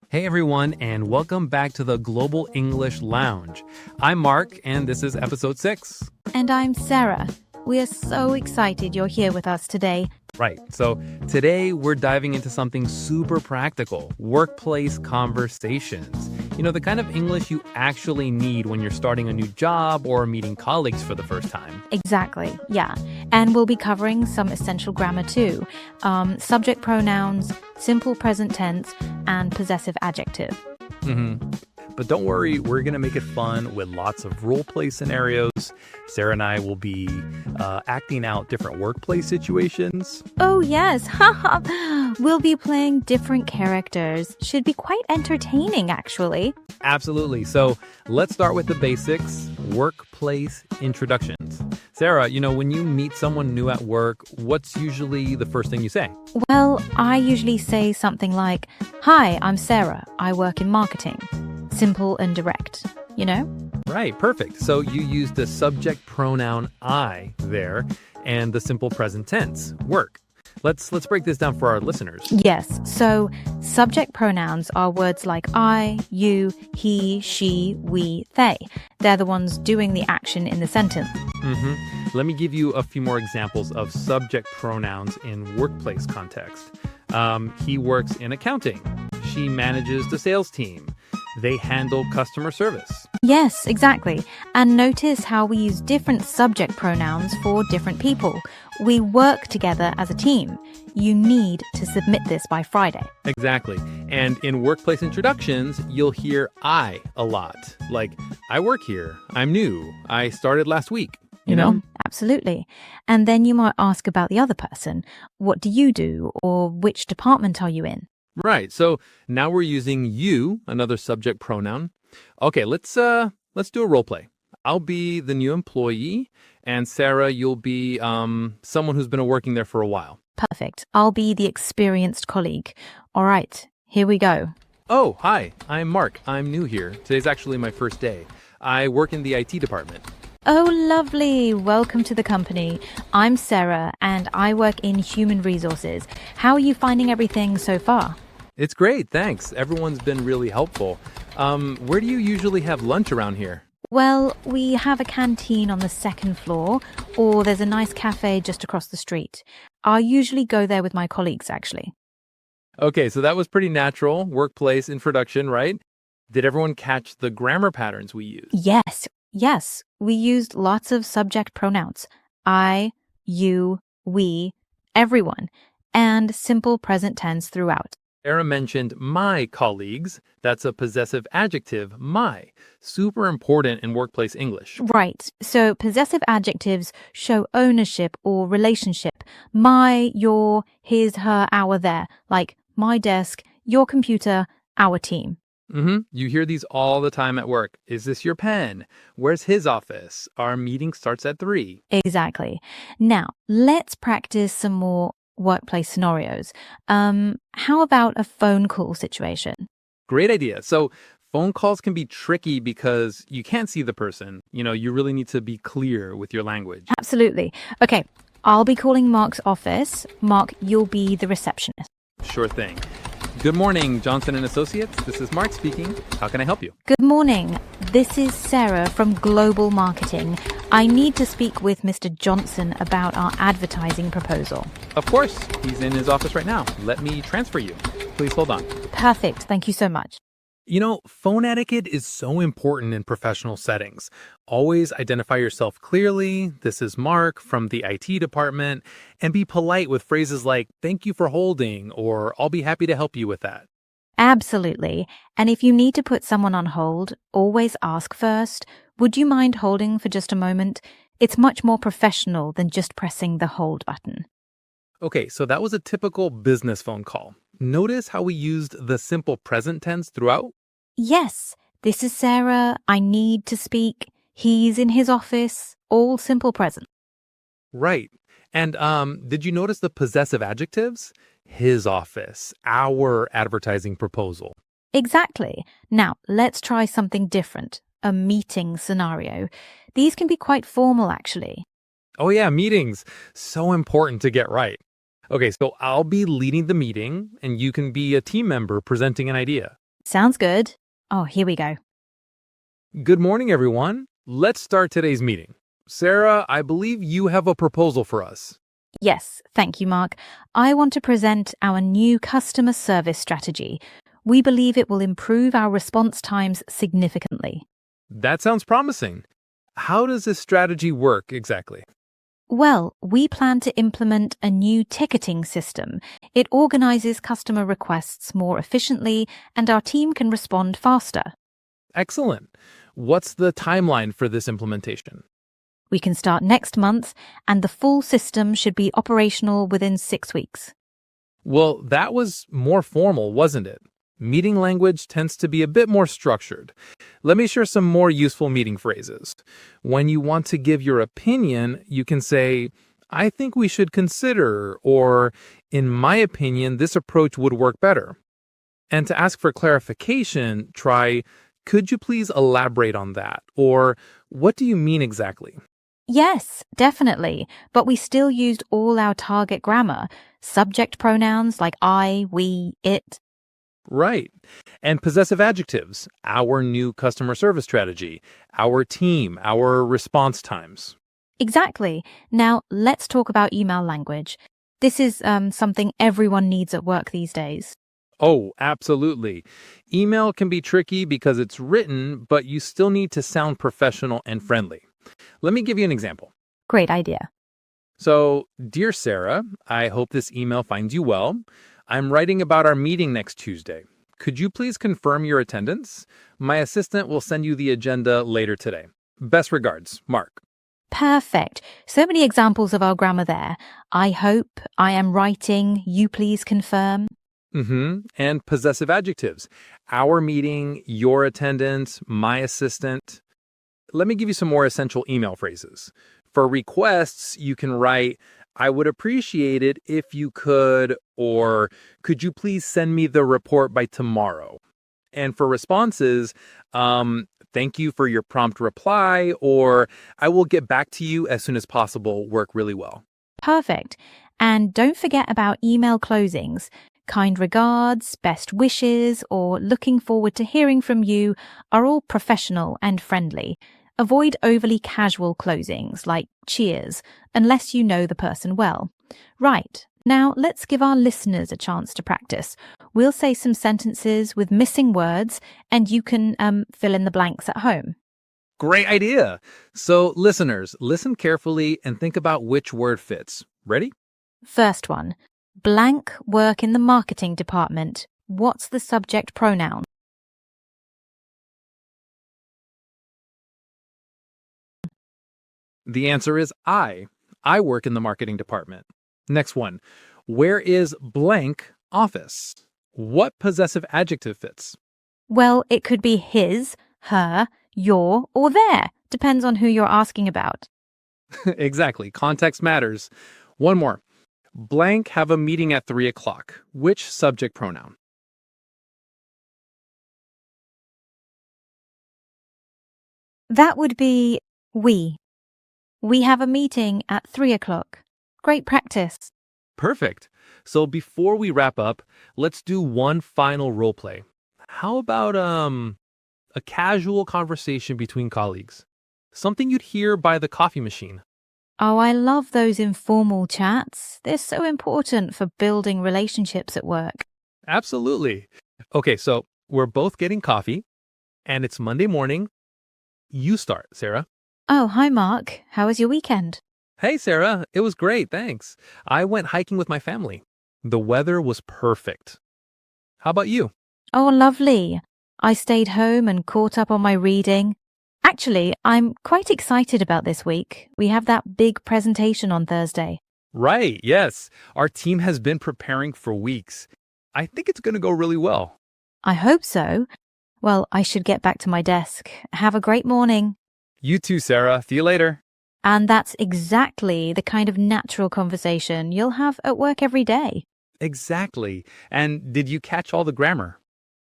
Hey everyone, and welcome back to the Global English Lounge. I'm Mark, and this is episode 6. And I'm Sarah. We are so excited you're here with us today. Right, so today we're diving into something super practical, workplace conversations. You know, the kind of English you actually need when you're starting a new job or meeting colleagues for the first time. Exactly, yeah. And we'll be covering some essential grammar too. Subject pronouns, simple present tense, and possessive adjective. But don't worry, we're going to make it fun with lots of role play scenarios. Sarah and I will be acting out different workplace situations. Oh, yes. We'll be playing different characters. Should be quite entertaining, actually. Absolutely. So let's start with the basics, workplace introductions. Sarah, you know, when you meet someone new at work, what's usually the first thing you say? Well, I usually say something like, "Hi, I'm Sarah. I work in marketing." Simple and direct, you know? Right, perfect. So you use the subject pronoun I there and the simple present tense, work. Let's break this down for our listeners. Yes, so subject pronouns are words like I, you, he, she, we, they. They're the ones doing the action in the sentence. Let me give you a few more examples of subject pronouns in workplace context. He works in accounting. She manages the sales team. They handle customer service. Yes, exactly. And notice how we use different subject pronouns for different people. We work together as a team. You need to submit this by Friday. Exactly. And in workplace introductions, you'll hear I a lot. Like, I work here. I'm new. I started last week. You know? Absolutely. And then you might ask about the other person. What do you do? Or which department are you in? Right. So now we're using you, another subject pronoun. Okay, let's do a role play. I'll be the new employee, and Sarah, you'll be someone who's been working there for a while. Perfect. I'll be the experienced colleague. All right, here we go. Oh, hi. I'm Mark. I'm new here. Today's actually my first day. I work in the IT department. Oh, lovely. Welcome to the company. I'm Sarah, and I work in human resources. How are you finding everything so far? It's great, thanks. Everyone's been really helpful. Where do you usually have lunch around here? Well, we have a canteen on the second floor, or there's a nice cafe just across the street. I usually go there with my colleagues, actually. Okay, so that was pretty natural. Workplace introduction, right? Did everyone catch the grammar patterns we used? Yes. We used lots of subject pronouns. I, you, we, everyone, and simple present tense throughout. Sarah mentioned my colleagues. That's a possessive adjective, my. Super important in workplace English. Right. So possessive adjectives show ownership or relationship. My, your, his, her, our, their. Like my desk, your computer, our team. You hear these all the time at work. Is this your pen? Where's his office? Our meeting starts at 3. Exactly. Now, let's practice some more workplace scenarios. How about a phone call situation? Great idea. So phone calls can be tricky because you can't see the person. You know, you really need to be clear with your language. Absolutely. Okay, I'll be calling Mark's office. Mark, you'll be the receptionist. Sure thing. Good morning, Johnson & Associates. This is Mark speaking. How can I help you? Good morning. This is Sarah from Global Marketing. I need to speak with Mr. Johnson about our advertising proposal. Of course. He's in his office right now. Let me transfer you. Please hold on. Perfect. Thank you so much. You know, phone etiquette is so important in professional settings. Always identify yourself clearly. This is Mark from the IT department. And be polite with phrases like, thank you for holding, or I'll be happy to help you with that. Absolutely. And if you need to put someone on hold, always ask first, would you mind holding for just a moment? It's much more professional than just pressing the hold button. Okay, so that was a typical business phone call. Notice how we used the simple present tense throughout? Yes, this is Sarah. I need to speak. He's in his office. All simple present. Right. And did you notice the possessive adjectives? His office, our advertising proposal. Exactly. Now, let's try something different. A meeting scenario. These can be quite formal, actually. Oh yeah, meetings. So important to get right. Okay, so I'll be leading the meeting and you can be a team member presenting an idea. Sounds good. Oh, here we go. Good morning, everyone. Let's start today's meeting. Sarah, I believe you have a proposal for us. Yes, thank you, Mark. I want to present our new customer service strategy. We believe it will improve our response times significantly. That sounds promising. How does this strategy work exactly? Well, we plan to implement a new ticketing system. It organizes customer requests more efficiently, and our team can respond faster. Excellent. What's the timeline for this implementation? We can start next month, and the full system should be operational within 6 weeks. Well, that was more formal, wasn't it? Meeting language tends to be a bit more structured. Let me share some more useful meeting phrases. When you want to give your opinion, you can say, I think we should consider, or in my opinion, this approach would work better. And to ask for clarification, try, could you please elaborate on that? Or what do you mean exactly? Yes, definitely, but we still used all our target grammar, subject pronouns like I, we, it. Right. And possessive adjectives, our new customer service strategy, our team, our response times. Exactly. Now, let's talk about email language. This is something everyone needs at work these days. Oh, absolutely. Email can be tricky because it's written, but you still need to sound professional and friendly. Let me give you an example. Great idea. So, dear Sarah, I hope this email finds you well. I'm writing about our meeting next Tuesday. Could you please confirm your attendance? My assistant will send you the agenda later today. Best regards, Mark. Perfect. So many examples of our grammar there. I hope, I am writing, you please confirm. And possessive adjectives. Our meeting, your attendance, my assistant. Let me give you some more essential email phrases. For requests, you can write, I would appreciate it if you could, or could you please send me the report by tomorrow? And for responses, thank you for your prompt reply, or I will get back to you as soon as possible work really well. Perfect. And don't forget about email closings. Kind regards, best wishes, or looking forward to hearing from you are all professional and friendly. Avoid overly casual closings like cheers, unless you know the person well. Right, now let's give our listeners a chance to practice. We'll say some sentences with missing words, and you can fill in the blanks at home. Great idea. So listeners, listen carefully and think about which word fits. Ready? First one, blank work in the marketing department. What's the subject pronoun? The answer is I. I work in the marketing department. Next one. Where is blank office? What possessive adjective fits? Well, it could be his, her, your, or their. Depends on who you're asking about. Exactly. Context matters. One more. Blank have a meeting at 3 o'clock. Which subject pronoun? That would be we. We have a meeting at 3 o'clock. Great practice. Perfect. So before we wrap up, let's do one final role play. How about a casual conversation between colleagues? Something you'd hear by the coffee machine. Oh, I love those informal chats. They're so important for building relationships at work. Absolutely. Okay, so we're both getting coffee, and it's Monday morning. You start, Sarah. Oh, hi, Mark. How was your weekend? Hey, Sarah. It was great, thanks. I went hiking with my family. The weather was perfect. How about you? Oh, lovely. I stayed home and caught up on my reading. Actually, I'm quite excited about this week. We have that big presentation on Thursday. Right, yes. Our team has been preparing for weeks. I think it's going to go really well. I hope so. Well, I should get back to my desk. Have a great morning. You too, Sarah. See you later. And that's exactly the kind of natural conversation you'll have at work every day. Exactly. And did you catch all the grammar?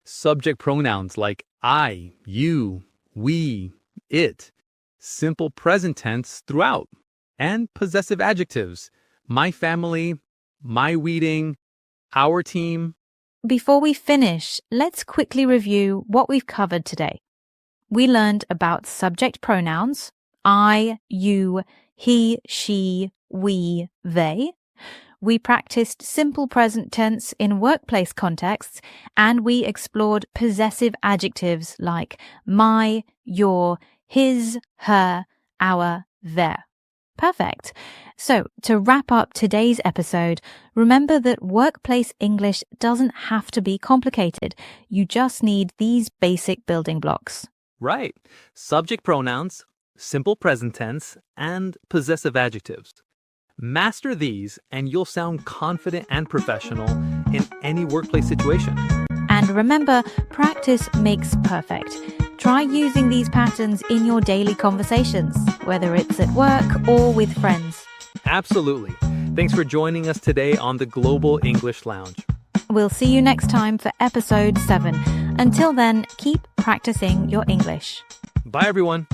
Subject pronouns like I, you, we, it. Simple present tense throughout. And possessive adjectives. My family, my weeding, our team. Before we finish, let's quickly review what we've covered today. We learned about subject pronouns, I, you, he, she, we, they. We practiced simple present tense in workplace contexts, and we explored possessive adjectives like my, your, his, her, our, their. Perfect. So, to wrap up today's episode, remember that workplace English doesn't have to be complicated. You just need these basic building blocks. Right. Subject pronouns, simple present tense, and possessive adjectives. Master these and you'll sound confident and professional in any workplace situation. And remember, practice makes perfect. Try using these patterns in your daily conversations, whether it's at work or with friends. Absolutely. Thanks for joining us today on the Global English Lounge. We'll see you next time for episode 7. Until then, keep practicing your English. Bye, everyone.